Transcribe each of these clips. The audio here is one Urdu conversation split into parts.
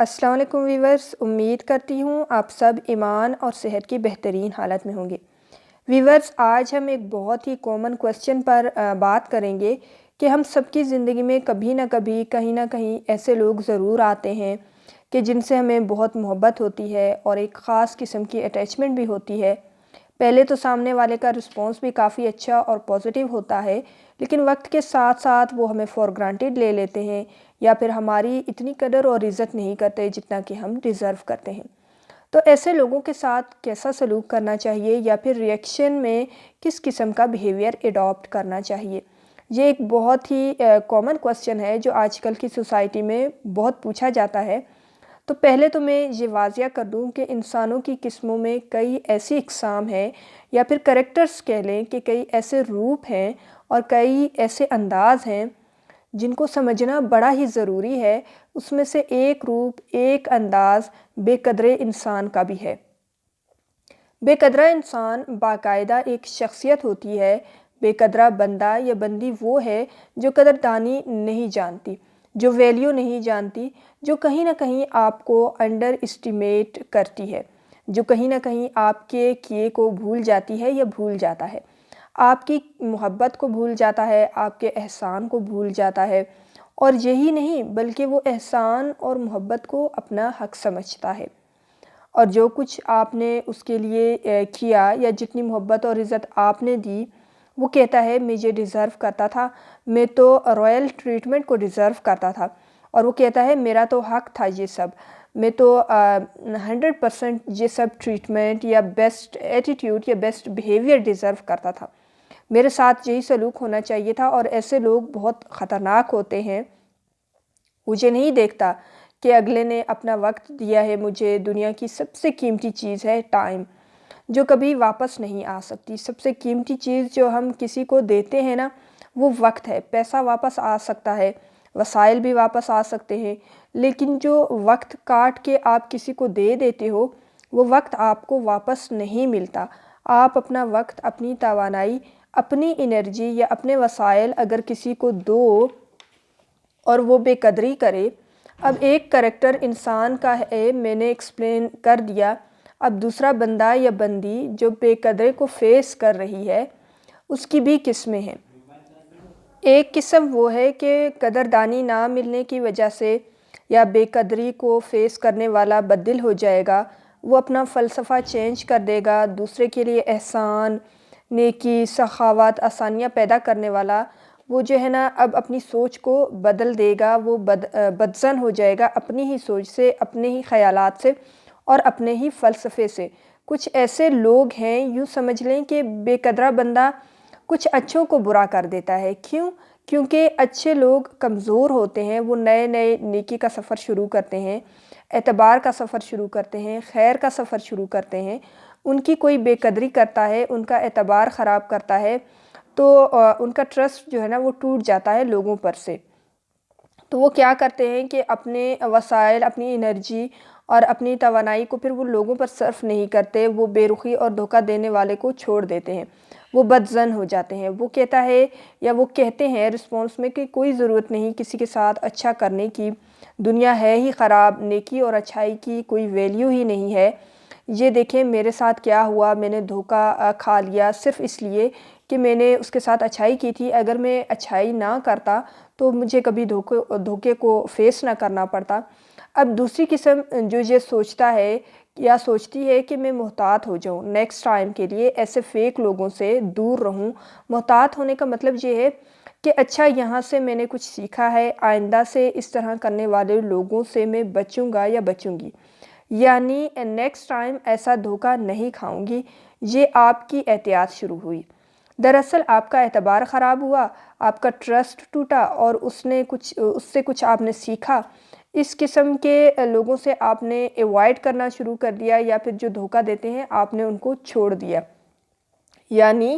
السلام علیکم ویورز، امید کرتی ہوں آپ سب ایمان اور صحت کی بہترین حالت میں ہوں گے۔ ویورز، آج ہم ایک بہت ہی کامن کویسچن پر بات کریں گے کہ ہم سب کی زندگی میں کبھی نہ کبھی کہیں نہ کہیں ایسے لوگ ضرور آتے ہیں کہ جن سے ہمیں بہت محبت ہوتی ہے اور ایک خاص قسم کی اٹیچمنٹ بھی ہوتی ہے۔ پہلے تو سامنے والے کا رسپانس بھی کافی اچھا اور پازیٹیو ہوتا ہے، لیکن وقت کے ساتھ ساتھ وہ ہمیں فار گرانٹیڈ لے لیتے ہیں یا پھر ہماری اتنی قدر اور عزت نہیں کرتے جتنا کہ ہم ڈیزرو کرتے ہیں۔ تو ایسے لوگوں کے ساتھ کیسا سلوک کرنا چاہیے یا پھر ریئیکشن میں کس قسم کا بیہیویئر ایڈاپٹ کرنا چاہیے، یہ ایک بہت ہی کامن کویسچن ہے جو آج کل کی سوسائٹی میں بہت پوچھا جاتا ہے۔ تو پہلے تو میں یہ واضح کر دوں کہ انسانوں کی قسموں میں کئی ایسی اقسام ہیں یا پھر کریکٹرز کہہ لیں کہ کئی ایسے روپ ہیں اور کئی ایسے انداز ہیں جن کو سمجھنا بڑا ہی ضروری ہے۔ اس میں سے ایک روپ، ایک انداز بے قدرے انسان کا بھی ہے۔ بے قدرہ انسان باقاعدہ ایک شخصیت ہوتی ہے۔ بے قدرہ بندہ یا بندی وہ ہے جو قدردانی نہیں جانتی، جو ویلیو نہیں جانتی، جو کہیں نہ کہیں آپ کو انڈر اسٹیمیٹ کرتی ہے، جو کہیں نہ کہیں آپ کے کیے کو بھول جاتی ہے یا بھول جاتا ہے، آپ کی محبت کو بھول جاتا ہے، آپ کے احسان کو بھول جاتا ہے، اور یہی نہیں بلکہ وہ احسان اور محبت کو اپنا حق سمجھتا ہے، اور جو کچھ آپ نے اس کے لیے کیا یا جتنی محبت اور عزت آپ نے دی، وہ کہتا ہے میں یہ ڈیزرو کرتا تھا، میں تو رائل ٹریٹمنٹ کو ڈیزرو کرتا تھا، اور وہ کہتا ہے میرا تو حق تھا یہ سب، میں تو 100% یہ سب ٹریٹمنٹ یا بیسٹ ایٹیٹیوڈ یا بیسٹ بیہیویئر ڈیزرو کرتا تھا، میرے ساتھ یہی سلوک ہونا چاہیے تھا۔ اور ایسے لوگ بہت خطرناک ہوتے ہیں۔ مجھے نہیں دیکھتا کہ اگلے نے اپنا وقت دیا ہے مجھے، دنیا کی سب سے قیمتی چیز ہے ٹائم، جو کبھی واپس نہیں آ سکتی۔ سب سے قیمتی چیز جو ہم کسی کو دیتے ہیں نا، وہ وقت ہے۔ پیسہ واپس آ سکتا ہے، وسائل بھی واپس آ سکتے ہیں، لیکن جو وقت کاٹ کے آپ کسی کو دے دیتے ہو، وہ وقت آپ کو واپس نہیں ملتا۔ آپ اپنا وقت، اپنی توانائی، اپنی انرجی یا اپنے وسائل اگر کسی کو دو اور وہ بے قدری کرے، اب ایک کریکٹر انسان کا ہے، میں نے ایکسپلین کر دیا، اب دوسرا بندہ یا بندی جو بے قدرے کو فیس کر رہی ہے، اس کی بھی قسمیں ہیں۔ ایک قسم وہ ہے کہ قدردانی نہ ملنے کی وجہ سے یا بے قدری کو فیس کرنے والا بددل ہو جائے گا، وہ اپنا فلسفہ چینج کر دے گا، دوسرے کے لیے احسان، نیکی، سخاوت، آسانیاں پیدا کرنے والا، وہ جو ہے نا اب اپنی سوچ کو بدل دے گا، وہ بدظن ہو جائے گا اپنی ہی سوچ سے، اپنے ہی خیالات سے اور اپنے ہی فلسفے سے۔ کچھ ایسے لوگ ہیں، یوں سمجھ لیں کہ بے قدرہ بندہ کچھ اچھوں کو برا کر دیتا ہے۔ کیوں؟ کیونکہ اچھے لوگ کمزور ہوتے ہیں، وہ نئے نئے نیکی کا سفر شروع کرتے ہیں، اعتبار کا سفر شروع کرتے ہیں، خیر کا سفر شروع کرتے ہیں۔ ان کی کوئی بے قدری کرتا ہے، ان کا اعتبار خراب کرتا ہے، تو ان کا ٹرسٹ جو ہے نا وہ ٹوٹ جاتا ہے لوگوں پر سے۔ تو وہ کیا کرتے ہیں کہ اپنے وسائل، اپنی انرجی اور اپنی توانائی کو پھر وہ لوگوں پر صرف نہیں کرتے، وہ بے رخی اور دھوکہ دینے والے کو چھوڑ دیتے ہیں، وہ بدظن ہو جاتے ہیں۔ وہ کہتا ہے یا وہ کہتے ہیں رسپانس میں کہ کوئی ضرورت نہیں کسی کے ساتھ اچھا کرنے کی، دنیا ہے ہی خراب، نیکی اور اچھائی کی کوئی ویلیو ہی نہیں ہے۔ یہ دیکھیں میرے ساتھ کیا ہوا، میں نے دھوکہ کھا لیا صرف اس لیے کہ میں نے اس کے ساتھ اچھائی کی تھی، اگر میں اچھائی نہ کرتا تو مجھے کبھی دھوکے کو فیس نہ کرنا پڑتا۔ اب دوسری قسم جو یہ سوچتا ہے یا سوچتی ہے کہ میں محتاط ہو جاؤں، نیکسٹ ٹائم کے لیے ایسے فیک لوگوں سے دور رہوں۔ محتاط ہونے کا مطلب یہ ہے کہ اچھا یہاں سے میں نے کچھ سیکھا ہے، آئندہ سے اس طرح کرنے والے لوگوں سے میں بچوں گا یا بچوں گی، یعنی نیکسٹ ٹائم ایسا دھوکہ نہیں کھاؤں گی۔ یہ آپ کی احتیاط شروع ہوئی۔ دراصل آپ کا اعتبار خراب ہوا، آپ کا ٹرسٹ ٹوٹا اور اس سے کچھ آپ نے سیکھا۔ اس قسم کے لوگوں سے آپ نے ایوائڈ کرنا شروع کر دیا یا پھر جو دھوکہ دیتے ہیں آپ نے ان کو چھوڑ دیا، یعنی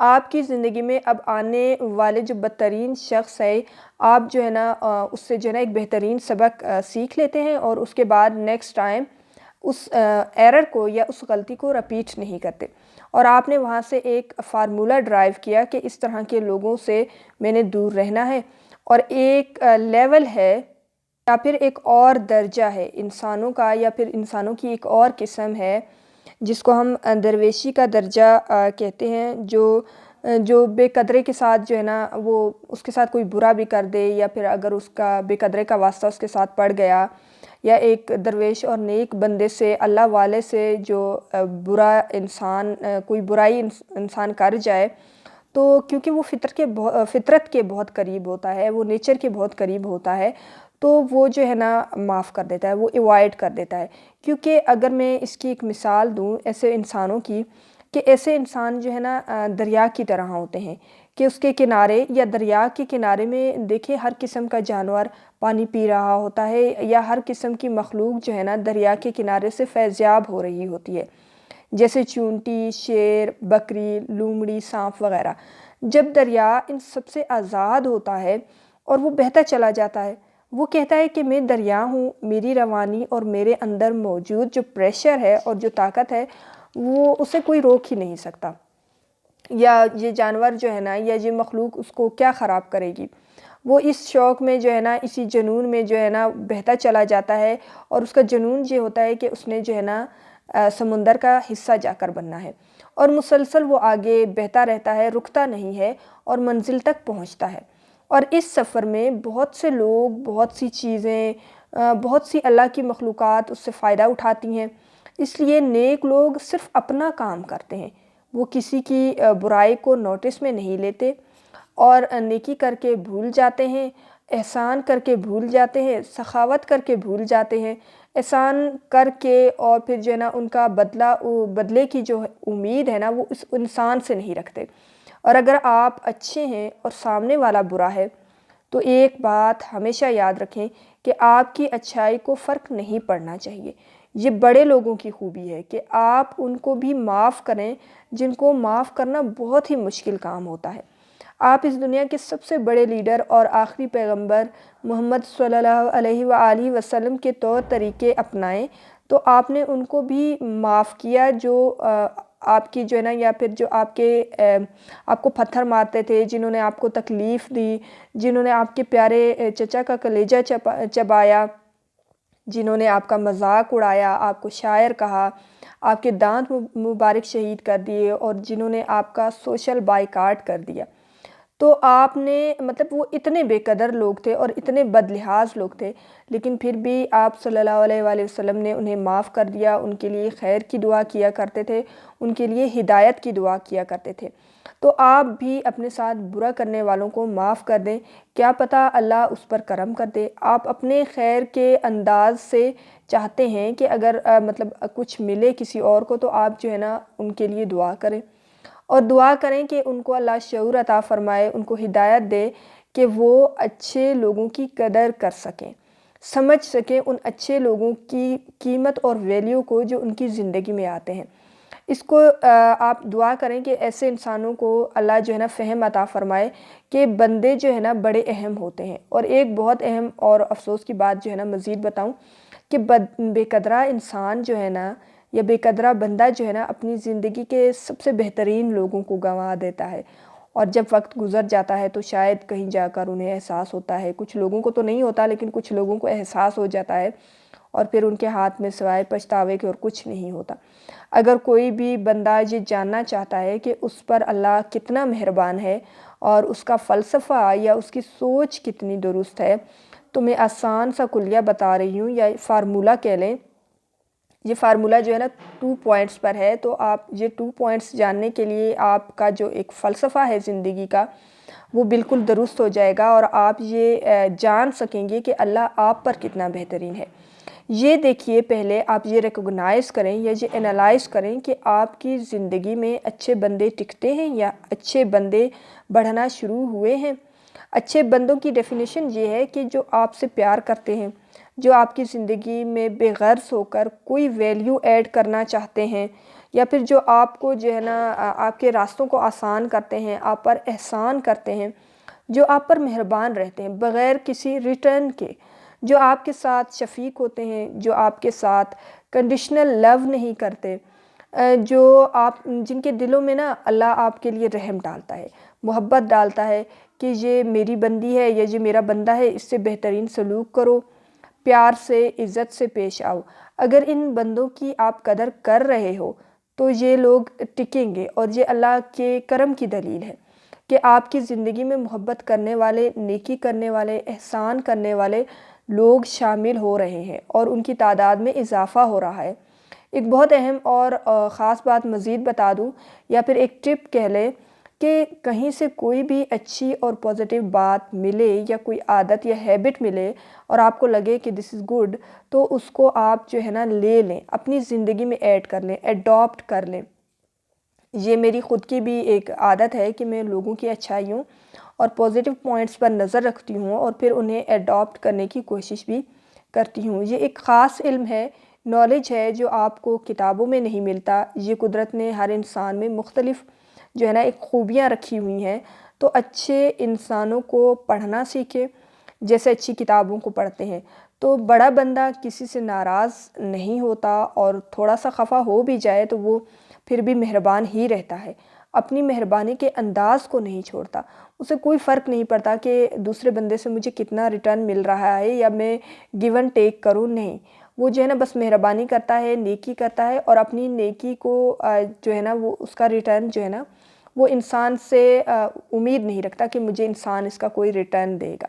آپ کی زندگی میں اب آنے والے جو بدترین شخص ہے، آپ جو ہے نا اس سے جو ہے نا ایک بہترین سبق سیکھ لیتے ہیں اور اس کے بعد نیکسٹ ٹائم اس ایرر کو یا اس غلطی کو رپیٹ نہیں کرتے، اور آپ نے وہاں سے ایک فارمولہ ڈرائیو کیا کہ اس طرح کے لوگوں سے میں نے دور رہنا ہے۔ اور ایک لیول ہے یا پھر ایک اور درجہ ہے انسانوں کا، یا پھر انسانوں کی ایک اور قسم ہے جس کو ہم درویشی کا درجہ کہتے ہیں، جو بے قدرے کے ساتھ جو ہے نا وہ اس کے ساتھ کوئی برا بھی کر دے، یا پھر اگر اس کا بے قدرے کا واسطہ اس کے ساتھ پڑ گیا، یا ایک درویش اور نیک بندے سے، اللہ والے سے جو برا انسان کوئی برائی انسان کر جائے، تو کیونکہ وہ فطرت کے بہت قریب ہوتا ہے، وہ نیچر کے بہت قریب ہوتا ہے، تو وہ جو ہے نا معاف کر دیتا ہے، وہ ایوائڈ کر دیتا ہے۔ کیونکہ اگر میں اس کی ایک مثال دوں ایسے انسانوں کی، کہ ایسے انسان جو ہے نا دریا کی طرح ہوتے ہیں، کہ اس کے کنارے یا دریا کے کنارے میں دیکھیں ہر قسم کا جانور پانی پی رہا ہوتا ہے، یا ہر قسم کی مخلوق جو ہے نا دریا کے کنارے سے فیضیاب ہو رہی ہوتی ہے، جیسے چونٹی، شیر، بکری، لومڑی، سانپ وغیرہ۔ جب دریا ان سب سے آزاد ہوتا ہے اور وہ بہتا چلا جاتا ہے، وہ کہتا ہے کہ میں دریا ہوں، میری روانی اور میرے اندر موجود جو پریشر ہے اور جو طاقت ہے وہ اسے کوئی روک ہی نہیں سکتا، یا یہ جانور جو ہے نا یا یہ مخلوق اس کو کیا خراب کرے گی۔ وہ اس شوق میں جو ہے نا، اسی جنون میں جو ہے نا بہتا چلا جاتا ہے، اور اس کا جنون یہ ہوتا ہے کہ اس نے جو ہے نا سمندر کا حصہ جا کر بننا ہے، اور مسلسل وہ آگے بہتا رہتا ہے، رکتا نہیں ہے اور منزل تک پہنچتا ہے۔ اور اس سفر میں بہت سے لوگ، بہت سی چیزیں، بہت سی اللہ کی مخلوقات اس سے فائدہ اٹھاتی ہیں۔ اس لیے نیک لوگ صرف اپنا کام کرتے ہیں، وہ کسی کی برائی کو نوٹس میں نہیں لیتے، اور نیکی کر کے بھول جاتے ہیں، احسان کر کے بھول جاتے ہیں، سخاوت کر کے بھول جاتے ہیں، احسان کر کے اور پھر جو ہے نا ان کا بدلے کی جو امید ہے نا وہ اس انسان سے نہیں رکھتے۔ اور اگر آپ اچھے ہیں اور سامنے والا برا ہے، تو ایک بات ہمیشہ یاد رکھیں کہ آپ کی اچھائی کو فرق نہیں پڑنا چاہیے۔ یہ بڑے لوگوں کی خوبی ہے کہ آپ ان کو بھی معاف کریں جن کو معاف کرنا بہت ہی مشکل کام ہوتا ہے۔ آپ اس دنیا کے سب سے بڑے لیڈر اور آخری پیغمبر محمد صلی اللہ علیہ وآلہ وسلم کے طور طریقے اپنائیں، تو آپ نے ان کو بھی معاف کیا جو آپ کی جو ہے نا، یا پھر جو آپ کو پتھر مارتے تھے، جنہوں نے آپ کو تکلیف دی، جنہوں نے آپ کے پیارے چچا کا کلیجہ چبایا، جنہوں نے آپ کا مذاق اڑایا، آپ کو شاعر کہا، آپ کے دانت مبارک شہید کر دیے، اور جنہوں نے آپ کا سوشل بائیکاٹ کر دیا۔ تو آپ نے مطلب وہ اتنے بے قدر لوگ تھے اور اتنے بد لحاظ لوگ تھے، لیکن پھر بھی آپ صلی اللہ علیہ وآلہ وسلم نے انہیں معاف کر دیا، ان کے لیے خیر کی دعا کیا کرتے تھے، ان کے لیے ہدایت کی دعا کیا کرتے تھے۔ تو آپ بھی اپنے ساتھ برا کرنے والوں کو معاف کر دیں، کیا پتہ اللہ اس پر کرم کر دے۔ آپ اپنے خیر کے انداز سے چاہتے ہیں کہ اگر مطلب کچھ ملے کسی اور کو، تو آپ جو ہے نا ان کے لیے دعا کریں، اور دعا کریں کہ ان کو اللہ شعور عطا فرمائے، ان کو ہدایت دے کہ وہ اچھے لوگوں کی قدر کر سکیں، سمجھ سکیں ان اچھے لوگوں کی قیمت اور ویلیو کو جو ان کی زندگی میں آتے ہیں۔ اس کو آپ دعا کریں کہ ایسے انسانوں کو اللہ جو ہے نا فہم عطا فرمائے کہ بندے جو ہے نا بڑے اہم ہوتے ہیں۔ اور ایک بہت اہم اور افسوس کی بات جو ہے نا مزید بتاؤں، کہ بے قدرہ انسان جو ہے نا، یا بے قدرہ بندہ جو ہے نا، اپنی زندگی کے سب سے بہترین لوگوں کو گنوا دیتا ہے، اور جب وقت گزر جاتا ہے تو شاید کہیں جا کر انہیں احساس ہوتا ہے، کچھ لوگوں کو تو نہیں ہوتا لیکن کچھ لوگوں کو احساس ہو جاتا ہے، اور پھر ان کے ہاتھ میں سوائے پچھتاوے کے اور کچھ نہیں ہوتا۔ اگر کوئی بھی بندہ یہ جاننا چاہتا ہے کہ اس پر اللہ کتنا مہربان ہے اور اس کا فلسفہ یا اس کی سوچ کتنی درست ہے، تو میں آسان سا کلیہ بتا رہی ہوں، یا فارمولہ کہہ لیں۔ یہ فارمولہ جو ہے نا 2 پوائنٹس پر ہے، تو آپ یہ 2 پوائنٹس جاننے کے لیے آپ کا جو ایک فلسفہ ہے زندگی کا وہ بالکل درست ہو جائے گا، اور آپ یہ جان سکیں گے کہ اللہ آپ پر کتنا بہترین ہے۔ یہ دیکھیے، پہلے آپ یہ ریکگنائز کریں یا یہ انالائز کریں کہ آپ کی زندگی میں اچھے بندے ٹکتے ہیں یا اچھے بندے بڑھنا شروع ہوئے ہیں۔ اچھے بندوں کی ڈیفینیشن یہ ہے کہ جو آپ سے پیار کرتے ہیں، جو آپ کی زندگی میں بے غرض ہو کر کوئی ویلیو ایڈ کرنا چاہتے ہیں، یا پھر جو آپ کو جو ہے نا آپ کے راستوں کو آسان کرتے ہیں، آپ پر احسان کرتے ہیں، جو آپ پر مہربان رہتے ہیں بغیر کسی ریٹرن کے، جو آپ کے ساتھ شفیق ہوتے ہیں، جو آپ کے ساتھ کنڈیشنل لو نہیں کرتے، جن کے دلوں میں نا اللہ آپ کے لیے رحم ڈالتا ہے، محبت ڈالتا ہے کہ یہ میری بندی ہے یا یہ میرا بندہ ہے، اس سے بہترین سلوک کرو، پیار سے عزت سے پیش آؤ۔ اگر ان بندوں کی آپ قدر کر رہے ہو تو یہ لوگ ٹکیں گے، اور یہ اللہ کے کرم کی دلیل ہے کہ آپ کی زندگی میں محبت کرنے والے، نیکی کرنے والے، احسان کرنے والے لوگ شامل ہو رہے ہیں اور ان کی تعداد میں اضافہ ہو رہا ہے۔ ایک بہت اہم اور خاص بات مزید بتا دوں، یا پھر ایک ٹپ کہہ لیں، کہ کہیں سے کوئی بھی اچھی اور پازیٹیو بات ملے یا کوئی عادت یا ہیبٹ ملے اور آپ کو لگے کہ دس از گڈ، تو اس کو آپ جو ہے نا لے لیں، اپنی زندگی میں ایڈ کر لیں، ایڈاپٹ کر لیں۔ یہ میری خود کی بھی ایک عادت ہے کہ میں لوگوں کی اچھائیوں اور پازیٹیو پوائنٹس پر نظر رکھتی ہوں اور پھر انہیں ایڈاپٹ کرنے کی کوشش بھی کرتی ہوں۔ یہ ایک خاص علم ہے، نالج ہے، جو آپ کو کتابوں میں نہیں ملتا۔ یہ قدرت نے ہر انسان میں مختلف جو ہے نا ایک خوبیاں رکھی ہوئی ہیں، تو اچھے انسانوں کو پڑھنا سیکھیں جیسے اچھی کتابوں کو پڑھتے ہیں۔ تو بڑا بندہ کسی سے ناراض نہیں ہوتا، اور تھوڑا سا خفا ہو بھی جائے تو وہ پھر بھی مہربان ہی رہتا ہے، اپنی مہربانی کے انداز کو نہیں چھوڑتا۔ اسے کوئی فرق نہیں پڑتا کہ دوسرے بندے سے مجھے کتنا ریٹرن مل رہا ہے یا میں گیو اینڈ ٹیک کروں، نہیں۔ وہ جو ہے نا بس مہربانی کرتا ہے، نیکی کرتا ہے، اور اپنی نیکی کو جو ہے نا وہ اس کا ریٹرن جو ہے نا وہ انسان سے امید نہیں رکھتا کہ مجھے انسان اس کا کوئی ریٹرن دے گا۔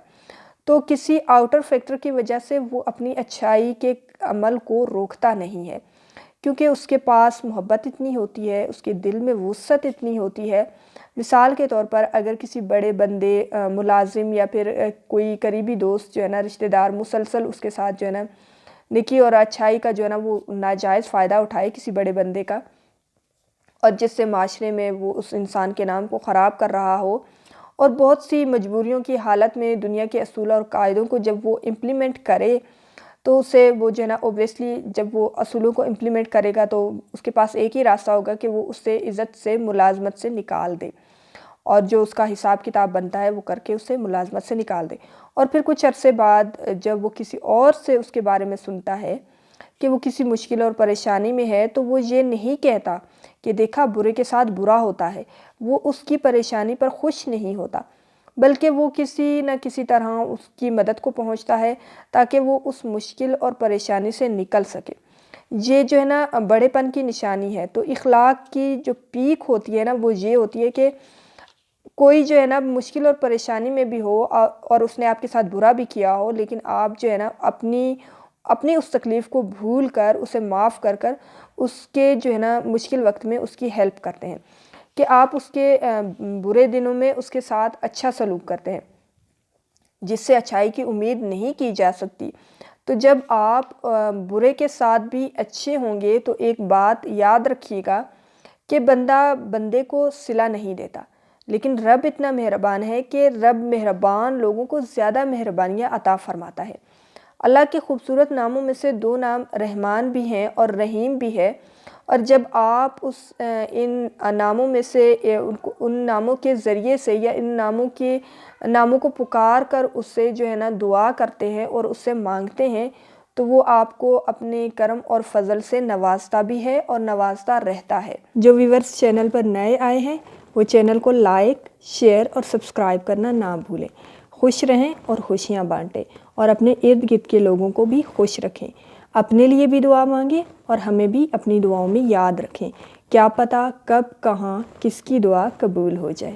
تو کسی آؤٹر فیکٹر کی وجہ سے وہ اپنی اچھائی کے عمل کو روکتا نہیں ہے، کیونکہ اس کے پاس محبت اتنی ہوتی ہے، اس کے دل میں وسعت اتنی ہوتی ہے۔ مثال کے طور پر اگر کسی بڑے بندے، ملازم یا پھر کوئی قریبی دوست جو ہے نا، رشتہ دار، مسلسل اس کے ساتھ جو ہے نا نیکی اور اچھائی کا جو ہے نا وہ ناجائز فائدہ اٹھائے کسی بڑے بندے کا، اور جس سے معاشرے میں وہ اس انسان کے نام کو خراب کر رہا ہو، اور بہت سی مجبوریوں کی حالت میں دنیا کے اصول اور قاعدوں کو جب وہ امپلیمنٹ کرے تو اسے وہ جو ہے نا اوبویسلی جب وہ اصولوں کو امپلیمنٹ کرے گا تو اس کے پاس ایک ہی راستہ ہوگا کہ وہ اس سے عزت سے، ملازمت سے نکال دے، اور جو اس کا حساب کتاب بنتا ہے وہ کر کے اسے ملازمت سے نکال دے۔ اور پھر کچھ عرصے بعد جب وہ کسی اور سے اس کے بارے میں سنتا ہے کہ وہ کسی مشکل اور پریشانی میں ہے، تو وہ یہ نہیں کہتا کہ دیکھا برے کے ساتھ برا ہوتا ہے، وہ اس کی پریشانی پر خوش نہیں ہوتا، بلکہ وہ کسی نہ کسی طرح اس کی مدد کو پہنچتا ہے تاکہ وہ اس مشکل اور پریشانی سے نکل سکے۔ یہ جو ہے نا بڑے پن کی نشانی ہے۔ تو اخلاق کی جو پیک ہوتی ہے نا وہ یہ ہوتی ہے کہ کوئی جو ہے نا مشکل اور پریشانی میں بھی ہو اور اس نے آپ کے ساتھ برا بھی کیا ہو، لیکن آپ جو ہے نا اپنی اس تکلیف کو بھول کر، اسے معاف کر کر اس کے جو ہے نا مشکل وقت میں اس کی ہیلپ کرتے ہیں، کہ آپ اس کے برے دنوں میں اس کے ساتھ اچھا سلوک کرتے ہیں، جس سے اچھائی کی امید نہیں کی جا سکتی۔ تو جب آپ برے کے ساتھ بھی اچھے ہوں گے تو ایک بات یاد رکھیے گا کہ بندہ بندے کو صلہ نہیں دیتا، لیکن رب اتنا مہربان ہے کہ رب مہربان لوگوں کو زیادہ مہربانیاں عطا فرماتا ہے۔ اللہ کے خوبصورت ناموں میں سے 2 نام رحمان بھی ہیں اور رحیم بھی ہے، اور جب آپ ان ناموں میں سے ان ناموں کے ذریعے سے یا ان ناموں کو پکار کر اس سے جو ہے نا دعا کرتے ہیں اور اس سے مانگتے ہیں، تو وہ آپ کو اپنے کرم اور فضل سے نوازتا بھی ہے اور نوازتا رہتا ہے۔ جو ویورز چینل پر نئے آئے ہیں وہ چینل کو لائک، شیئر اور سبسکرائب کرنا نہ بھولیں۔ خوش رہیں اور خوشیاں بانٹیں، اور اپنے ارد گرد کے لوگوں کو بھی خوش رکھیں۔ اپنے لیے بھی دعا مانگیں اور ہمیں بھی اپنی دعاؤں میں یاد رکھیں۔ کیا پتہ کب، کہاں، کس کی دعا قبول ہو جائے۔